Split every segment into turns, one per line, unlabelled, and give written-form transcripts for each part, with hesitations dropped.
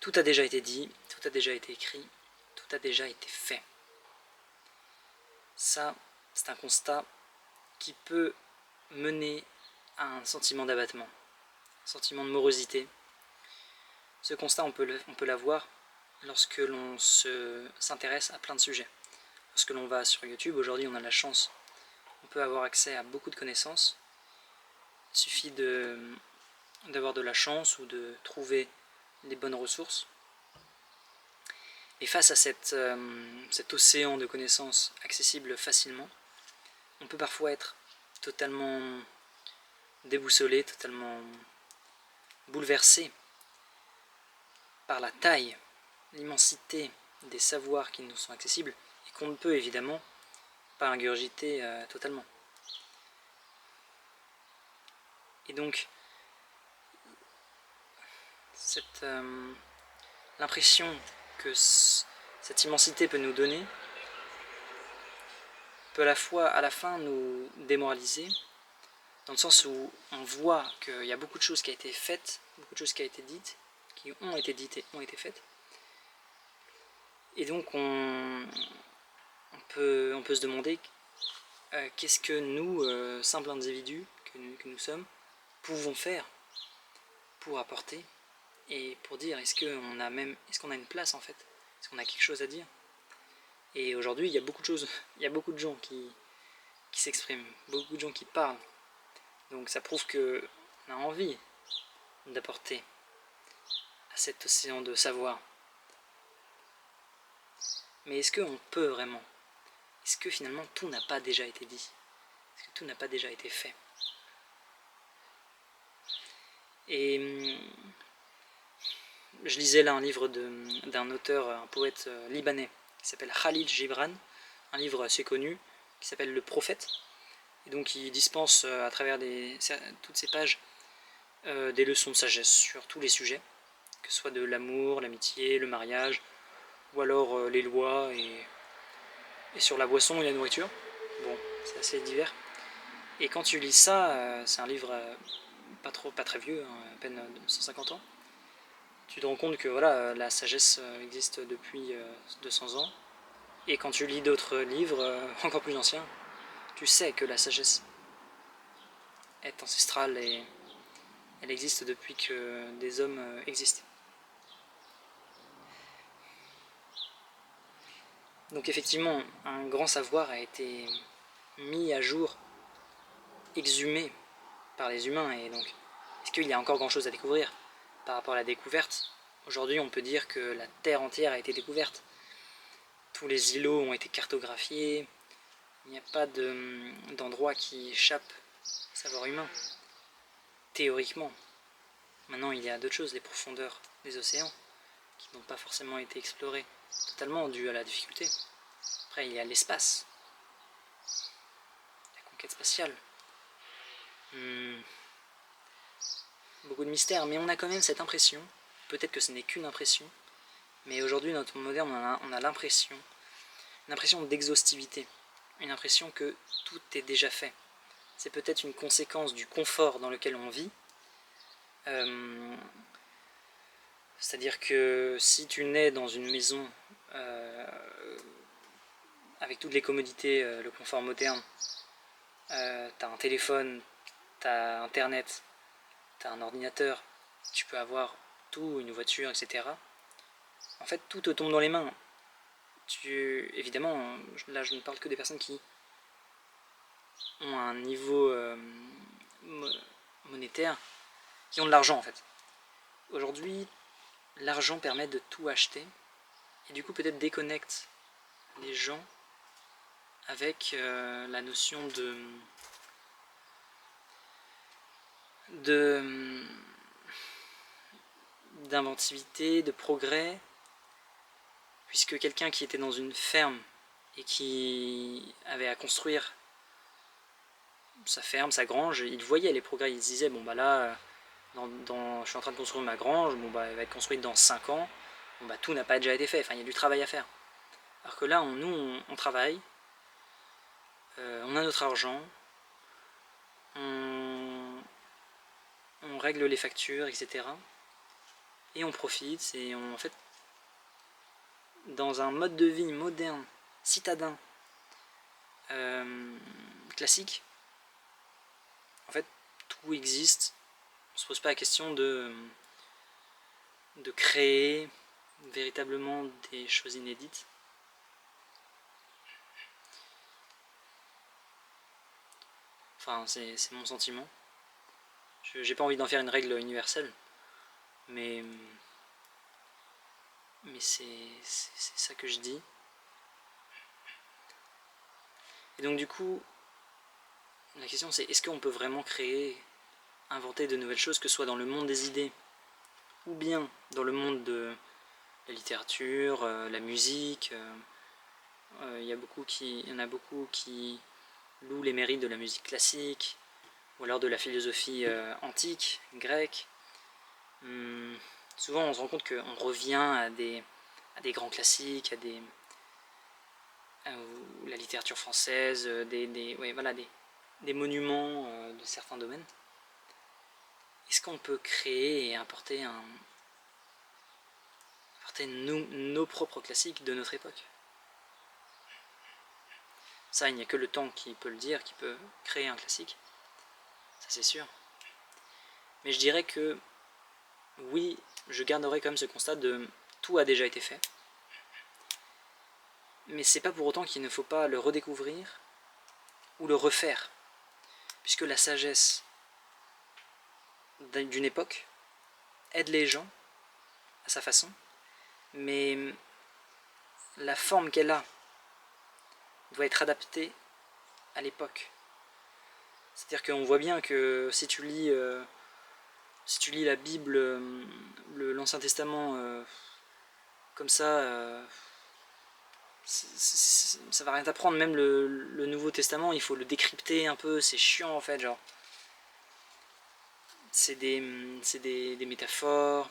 Tout a déjà été dit, tout a déjà été écrit, tout a déjà été fait. Ça, c'est un constat qui peut mener à un sentiment d'abattement, un sentiment de morosité. Ce constat, on peut l'avoir lorsque l'on s'intéresse à plein de sujets. Lorsque l'on va sur YouTube, aujourd'hui on a la chance, on peut avoir accès à beaucoup de connaissances. Il suffit d'avoir de la chance ou de trouver les bonnes ressources. Et face à cet océan de connaissances accessibles facilement, on peut parfois être totalement déboussolé, totalement bouleversé par la taille, l'immensité des savoirs qui nous sont accessibles et qu'on ne peut évidemment pas ingurgiter totalement. Et donc, l'impression que cette immensité peut nous donner peut à la fin nous démoraliser, dans le sens où on voit qu'il y a beaucoup de choses qui ont été faites, beaucoup de choses qui ont été dites, qui ont été dites et ont été faites. Et donc on peut se demander qu'est-ce que nous, simples individus que nous sommes, pouvons faire pour apporter et pour dire est-ce qu'on a une place en fait, est-ce qu'on a quelque chose à dire. Et aujourd'hui il y a beaucoup de choses, il y a beaucoup de gens qui s'expriment, beaucoup de gens qui parlent. Donc ça prouve qu'on a envie d'apporter à cet océan de savoir. Mais est-ce qu'on peut vraiment? Est-ce que finalement tout n'a pas déjà été dit? Est-ce que tout n'a pas déjà été fait? Et je lisais là un livre d'un auteur, un poète libanais, qui s'appelle Khalil Gibran, un livre assez connu, qui s'appelle Le Prophète. Et donc il dispense à travers toutes ces pages des leçons de sagesse sur tous les sujets, que ce soit de l'amour, l'amitié, le mariage, ou alors les lois et sur la boisson et la nourriture. Bon, c'est assez divers. Et quand tu lis ça, c'est un livre pas très vieux, hein, à peine 150 ans, tu te rends compte que voilà, la sagesse existe depuis 200 ans. Et quand tu lis d'autres livres encore plus anciens, tu sais que la sagesse est ancestrale et elle existe depuis que des hommes existent. Donc effectivement, un grand savoir a été mis à jour, exhumé par les humains, et donc est-ce qu'il y a encore grand chose à découvrir par rapport à la découverte? Aujourd'hui on peut dire que la Terre entière a été découverte, tous les îlots ont été cartographiés, il n'y a pas d'endroit qui échappe au savoir humain, théoriquement. Maintenant il y a d'autres choses, les profondeurs des océans, qui n'ont pas forcément été explorées totalement dû à la difficulté. Après il y a l'espace, la conquête spatiale, beaucoup de mystères, mais on a quand même cette impression, peut-être que ce n'est qu'une impression, mais aujourd'hui dans notre monde moderne on a l'impression, une impression d'exhaustivité, une impression que tout est déjà fait. C'est peut-être une conséquence du confort dans lequel on vit, c'est-à-dire que si tu nais dans une maison avec toutes les commodités, le confort moderne, t'as un téléphone, t'as internet, t'as un ordinateur, tu peux avoir tout, une voiture, etc. En fait, tout te tombe dans les mains. Évidemment, là je ne parle que des personnes qui ont un niveau monétaire, qui ont de l'argent en fait. Aujourd'hui, l'argent permet de tout acheter, et du coup peut-être déconnecte les gens avec la notion d'inventivité, de progrès, puisque quelqu'un qui était dans une ferme et qui avait à construire sa ferme, sa grange, il voyait les progrès, il se disait bon bah là, je suis en train de construire ma grange, bon bah elle va être construite dans 5 ans, bon bah tout n'a pas déjà été fait, enfin il y a du travail à faire. Alors que là, on travaille, on a notre argent, on règle les factures, etc. et on profite, et en fait, dans un mode de vie moderne, citadin, classique, en fait, tout existe. On se pose pas la question de créer véritablement des choses inédites. Enfin, c'est mon sentiment. J'ai pas envie d'en faire une règle universelle, mais c'est ça que je dis. Et donc du coup, la question c'est, est-ce qu'on peut vraiment créer, inventer de nouvelles choses, que ce soit dans le monde des idées, ou bien dans le monde de la littérature, la musique. Il y en a beaucoup qui louent les mérites de la musique classique, ou alors de la philosophie antique, grecque. Souvent on se rend compte qu'on revient à des grands classiques, la littérature française, des monuments de certains domaines. Est-ce qu'on peut créer et apporter nos propres classiques de notre époque? Ça, il n'y a que le temps qui peut le dire, qui peut créer un classique. Ça, c'est sûr. Mais je dirais que oui, je garderai quand même ce constat de tout a déjà été fait. Mais c'est pas pour autant qu'il ne faut pas le redécouvrir ou le refaire. Puisque la sagesse d'une époque aide les gens à sa façon, mais la forme qu'elle a doit être adaptée à l'époque. C'est-à-dire qu'on voit bien que si tu lis la Bible, l'Ancien Testament, comme ça, ça va rien t'apprendre. Même le Nouveau Testament, il faut le décrypter un peu, c'est chiant en fait, genre. C'est des métaphores,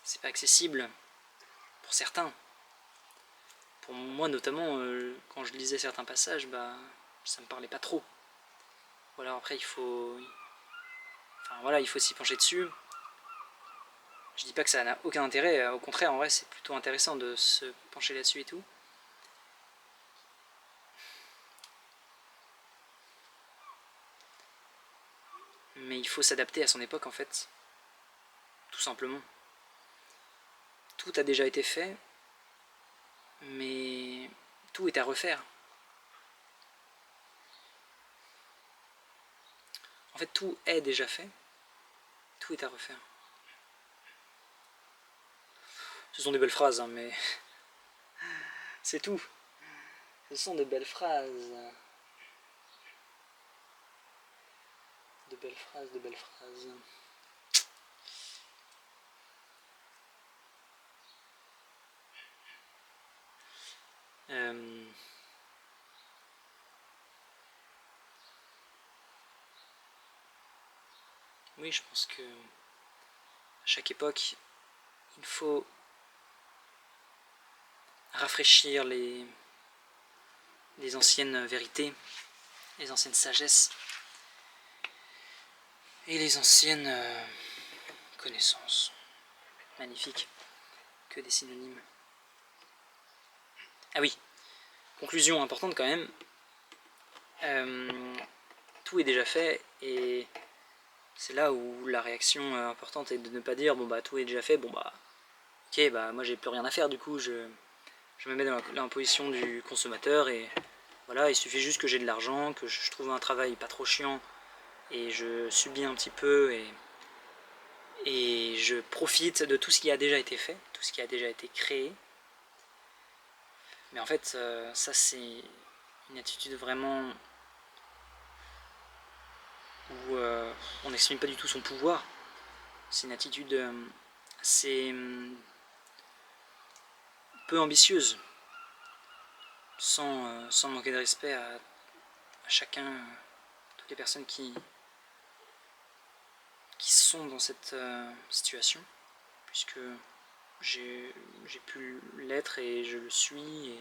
c'est pas accessible pour certains. Pour moi notamment, quand je lisais certains passages, ça me parlait pas trop. Voilà, après il faut s'y pencher dessus. Je dis pas que ça n'a aucun intérêt, au contraire, en vrai c'est plutôt intéressant de se pencher là-dessus et tout. Mais il faut s'adapter à son époque en fait, tout simplement. Tout a déjà été fait, mais tout est à refaire. En fait, tout est déjà fait, tout est à refaire. Ce sont des belles phrases, hein, mais c'est tout. Ce sont de belles phrases. De belles phrases, de belles phrases. Oui, je pense que à chaque époque, il faut rafraîchir les anciennes vérités, les anciennes sagesses et les anciennes connaissances. Magnifique. Que des synonymes. Ah oui, conclusion importante quand même. Tout est déjà fait, et c'est là où la réaction importante est de ne pas dire tout est déjà fait, ok, moi j'ai plus rien à faire, du coup je me mets dans la position du consommateur, et voilà, il suffit juste que j'ai de l'argent, que je trouve un travail pas trop chiant, et je subis un petit peu, et je profite de tout ce qui a déjà été fait, tout ce qui a déjà été créé. Mais en fait, ça c'est une attitude vraiment où on n'exprime pas du tout son pouvoir. C'est une attitude assez peu ambitieuse, sans manquer de respect à chacun, toutes les personnes qui sont dans cette situation, puisque j'ai pu l'être et je le suis.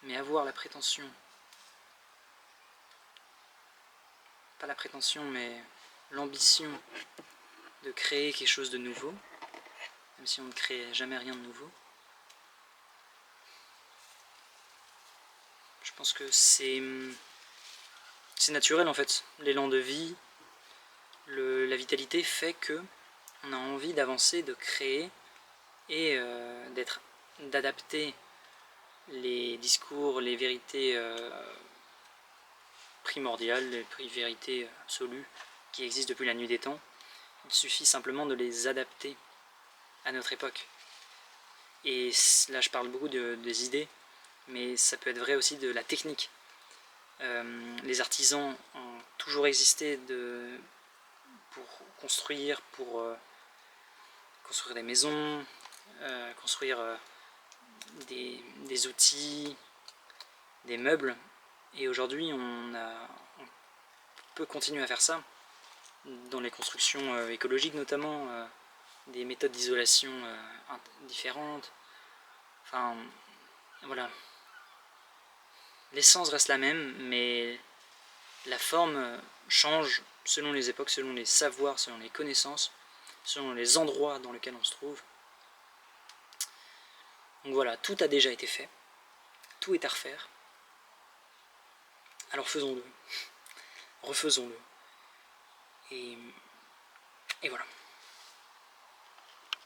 Mais avoir la prétention pas la prétention, mais l'ambition de créer quelque chose de nouveau, même si on ne crée jamais rien de nouveau. Je pense que c'est naturel en fait. L'élan de vie, la vitalité fait que on a envie d'avancer, de créer et d'adapter les discours, les vérités primordiales, les vérités absolues qui existent depuis la nuit des temps. Il suffit simplement de les adapter à notre époque. Et là je parle beaucoup des idées, mais ça peut être vrai aussi de la technique. Les artisans ont toujours existé pour construire des maisons, construire des outils, des meubles. Et aujourd'hui, on peut continuer à faire ça, dans les constructions écologiques notamment, des méthodes d'isolation différentes. Enfin, voilà. L'essence reste la même, mais la forme change selon les époques, selon les savoirs, selon les connaissances, selon les endroits dans lesquels on se trouve. Donc voilà, tout a déjà été fait, tout est à refaire. Alors faisons-le, refaisons-le. Et voilà.